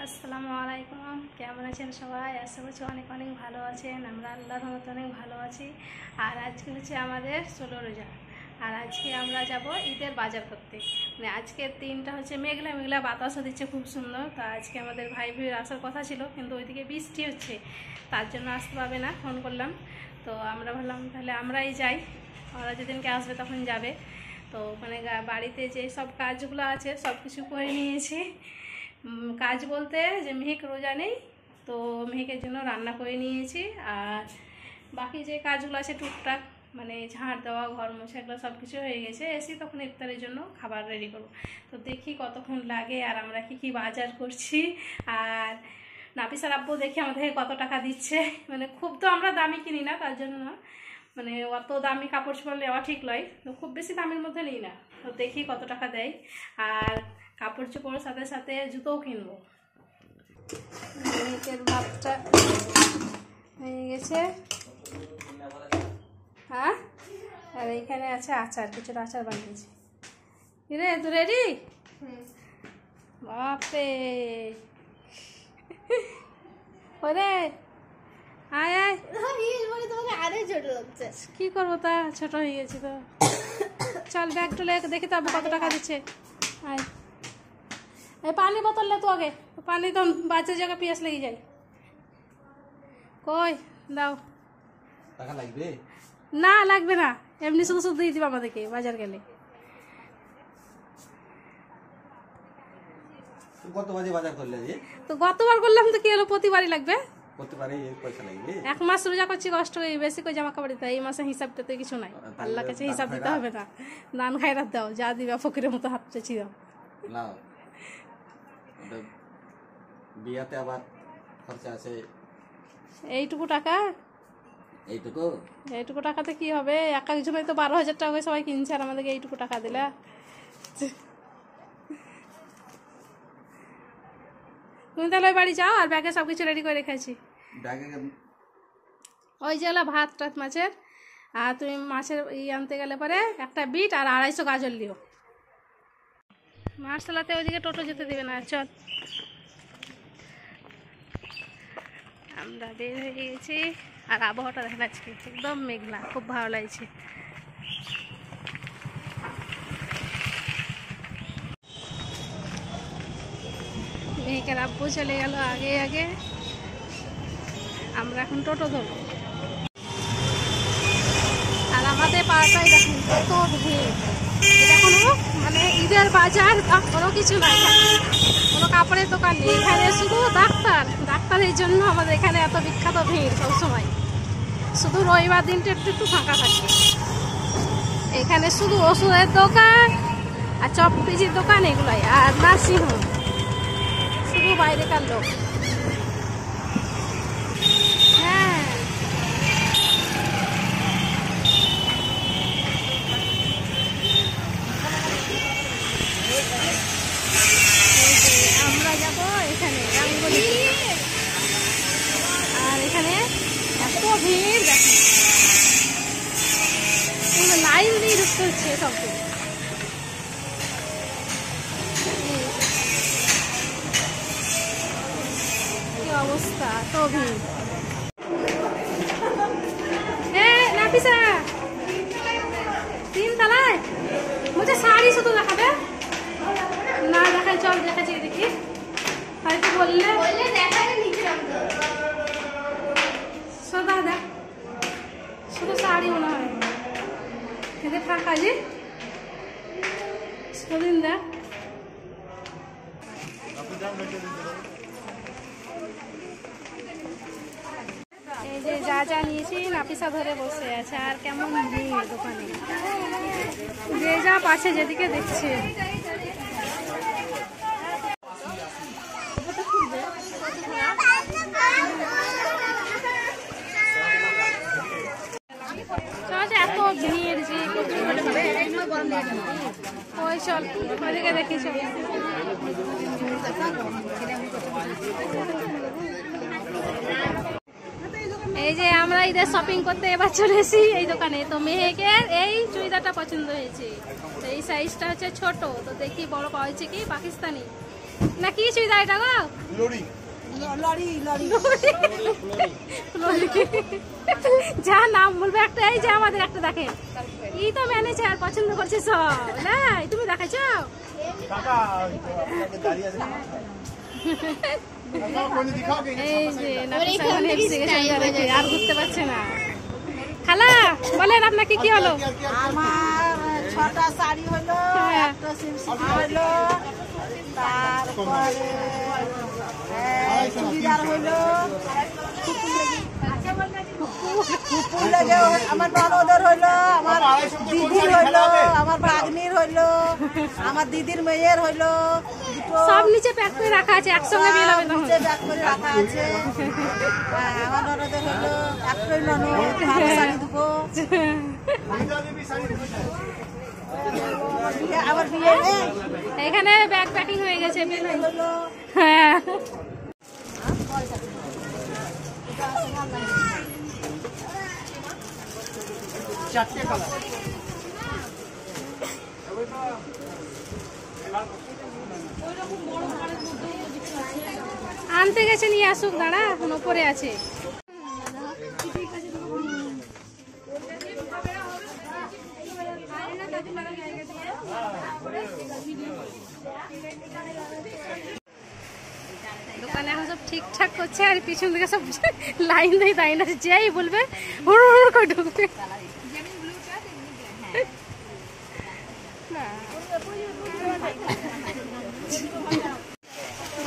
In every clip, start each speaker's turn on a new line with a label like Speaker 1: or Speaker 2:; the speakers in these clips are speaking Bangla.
Speaker 1: আসসালামু আলাইকুম, কেমন আছেন সবাই? আশা করছি অনেক অনেক ভালো আছেন। আমরা আল্লাহর রহমতে অনেক ভালো আছি। আর আজকে হচ্ছে আমাদের 16 রোজা। আর আজকে আমরা যাব ঈদের বাজার করতে। মানে আজকের দিনটা হচ্ছে মেঘলা মেঘলা, বাতাসও দিচ্ছে খুব সুন্দর। তো আজকে আমাদের ভাই ভাইয়ের আসার কথা ছিল, কিন্তু ওইদিকে বৃষ্টি হচ্ছে, তার জন্য আসতে পারবে না। ফোন করলাম, তো আমরা ভাবলাম তাহলে আমরাই যাই, ওরা যেদিনকে আসবে তখন যাবে। তো মানে বাড়িতে যে সব কাজগুলো আছে সব কিছু করে নিয়েছি। কাজ বলতে যে মেহেক রোজা নেই, তো মেহেকের জন্য রান্না করে নিয়েছি। আর বাকি যে কাজগুলো আছে টুকটাক, মানে ঝাড় দেওয়া, ঘর মোছা, এগুলো সব কিছু হয়ে গেছে। এসে তখন ইফতারের জন্য খাবার রেডি করব। তো দেখি কতক্ষণ লাগে আর আমরা কি কি বাজার করছি। আর নাফিসার আব্বু দেখি আমাদেরকে কত টাকা দিচ্ছে। মানে খুব তো আমরা দামি কিনি না, তার জন্য না, মানে অত দামি কাপড় চোপড় নেওয়া ঠিক নয়, তো খুব বেশি দামের মধ্যে নিই না। তো দেখি কত টাকা দেয়। আর কাপড় চোপড়ের সাথে সাথে জুতোও কিনবো। মেয়েকের ভাতটা হয়ে গেছে, হ্যাঁ। আর এইখানে আছে আচার, কিছুটা আচার বানিয়েছি। রে তো রেডি? বাপরে, ওরে আয় আয়। কি করবো, তা ছোট হয়ে গেছি তো। চল ব্যাগ তুলে দেখি তো কত টাকা দিচ্ছে। আয়, এই পানি বোতল লে তো আগে, পানি তো বাচ্চার জায়গা পিয়াস লেগে যায়। কই দাও।
Speaker 2: টাকা লাগবে?
Speaker 1: না লাগবে না, এমনি শুধু শুধু দিয়ে দিবা আমাদেরকে বাজার গেলে।
Speaker 2: কত বাজে বাজার করলে?
Speaker 1: তো গতবার করলাম তো কি হলো, প্রতিবারই লাগবে।
Speaker 2: প্রতিবারই পয়সা লাগবে?
Speaker 1: এক মাস রোজা করছি, কষ্ট করে বেশি করে জামা কাপড় দিতে হয়। এই মাসে হিসাবটাতে কিছু নাই, আল্লাহর কাছে হিসাব দিতে হবে না। দান খায়রাত দাও, যা দিবা ফকিরের মতো হাত চেঁচি দাও।
Speaker 2: না বিয়াতে আবার খরচা আছে।
Speaker 1: এইটুকু টাকা, এইটুকু টাকাতে কি হবে? এক একজনের তো 12,000 টাকা সবাই কিনছে, আর আমাদেরকে এইটুকু টাকা দিলা। তুমি তাহলে ওই বাড়ি যাও, আর ব্যাগে সব কিছু রেডি করে রেখেছি। ওই যে ভাত টাত মাছের, আর তুমি মাছের আনতে গেলে পরে একটা বিট আর 250 গাজর লিও। মাছ চালাতে ওইদিকে টোটো যেতে দিবে না। চল, আমরা বের হয়ে গেছি। আর আবহাওয়াটা দেখা যাচ্ছে একদম মেঘলা, খুব ভালো লাগছে। মেয়েকে আব্বু চলে গেল আগে আগে, আমরা এখন টোটো ধরবো। আর আমাদের পাড়াটাই দেখেন কত ভিড়। এটা কোনো মানে ঈদের বাজার কোনো কিছু নাই, কোনো কাপড়ের দোকান নেই এখানে, শুধু ডাক্তারের জন্য আমাদের এখানে এত বিখ্যাত ভিড় সবসময়। শুধু রবিবার দিনটা একটু একটু ফাঁকা থাকে। এখানে শুধু ওষুধের দোকান আর চপ পিজির দোকান, এগুলাই। আর নার্সিংহোম, শুধু বাইরেকার লোক। হ্যাঁ, আমরা যাব এখানে রাঙ্গুলিতে। আর এখানে এত ভিড় দেখেন, লাইন দিয়ে ঢুকতে হচ্ছে সবকে। কি অবস্থা, এত ভিড়। নাফিসা 3 তলায় মুঝে শাড়ি শুধু দেখাবে না? দেখাই, চল দেখাচ্ছি, দেখি হয়তো বললে সোদা দেখ, শুধু শাড়ি মনে হয় এদের ফাঁকা যে সেদিন দেখ। এই যে যা যা নিয়েছি নাফিসা ধরে বসে আছে। আর কেমন ভিড় দোকানে, যে যা পাশে যেদিকে দেখছে। এত ভিড় যে ওই চল ওইদিকে দেখি। চল এই যে আমরা ঈদের শপিং করতে এবার চলে এসেছি এই দোকানে। তো মেহেকের এই চুড়িদারটা পছন্দ হয়েছে, তো এই সাইজটা হচ্ছে ছোট, তো দেখি বড় পাওয়া হয়েছে কি পাকিস্তানি। না কি চুড়িদার এটা গো? যা নাম বলবে একটা, এই যে আমাদের একটা দেখেন, এই তো ম্যানেজার পছন্দ করছে সব। না তুমি দেখাচ্ছ এই যে আর বুঝতে পারছে না। খালা বলেন আপনাকে কি হলো?
Speaker 3: আমার 6টা শাড়ি হলো, একটা সিমসিমি হলো, তারপরে চুড়িদার হলো, ফুপুর লেগে আমার ননদের হইলো, আমার দিদির হইলো, আমার ভাগ্নির হইলো, আমার দিদির মেয়ের হইলো,
Speaker 1: সব নিচে প্যাক করে রাখা আছে, একসঙ্গে বিয়ে হবে তখন।
Speaker 3: নিচে প্যাক করে রাখা আছে। আমার ননদের হইলো, একটাই ননদ, ভালো শাড়ি দেবো। আবার বিয়ে
Speaker 1: এখানে ব্যাগ প্যাকিং হয়ে গেছে।
Speaker 3: হলো।
Speaker 1: হ্যাঁ আনতে গেছে, নিয়ে আসুক, দাঁড়া এখন উপরে আছে। দোকানে এখন সব ঠিকঠাক করছে আর পিছন থেকে সব লাইন দিয়ে দাঁড়িয়ে আছে, যেই বলবে হুড় হুড় করে ঢুকবে।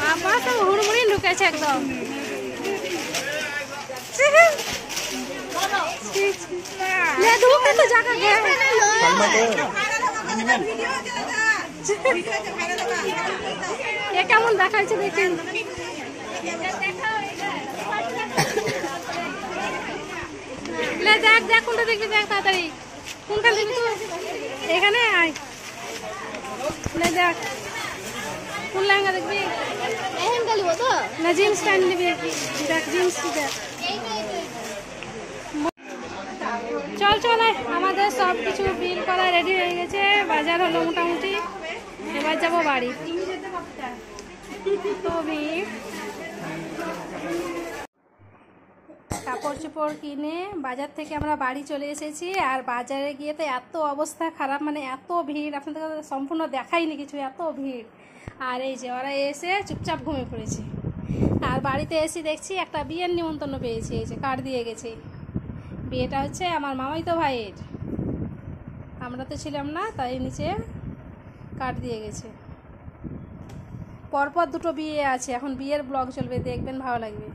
Speaker 1: বাবা সব হুড়মুড়ি ঢুকেছে একদম। ঢুকে তো জায়গা এ কেমন দেখাচ্ছে দেখেন। দেখ দেখ কোনটা দেখবি, দেখ তাড়াতাড়ি কোনটা দেখবি। তো এখানে আয়, দেখ কোন লেহেঙ্গা দেখবি। না জিন্স প্যান্ট নিবি, দেখ জিন্স দেখ। চল চল আমাদের সব কিছু বিল করা রেডি হয়ে গেছে, বাজার হলো মোটামুটি, এবার যাবো বাড়ি। কাপড় চোপড় কিনে বাজার থেকে আমরা বাড়ি চলে এসেছি। আর বাজারে গিয়ে তো এত অবস্থা খারাপ, মানে এত ভিড়, আপনাদের সম্পূর্ণ দেখাইনি কিছু, এত ভিড়। আর এই যে ওরা এসে চুপচাপ ঘুমিয়ে পড়েছে। আর বাড়িতে এসে দেখছি একটা বিয়ের নিমন্ত্রণ পেয়েছি, এই যে কার্ড দিয়ে গেছে। বিয়েটা হচ্ছে আমার মামাইতো ভাইয়ের, আমরা তো ছিলাম না, তাই নিচে কার্ড দিয়ে গেছে। পরপর দুটো বিয়ে আছে, এখন বিয়ের ব্লগ চলবে, দেখবেন ভালো লাগবে।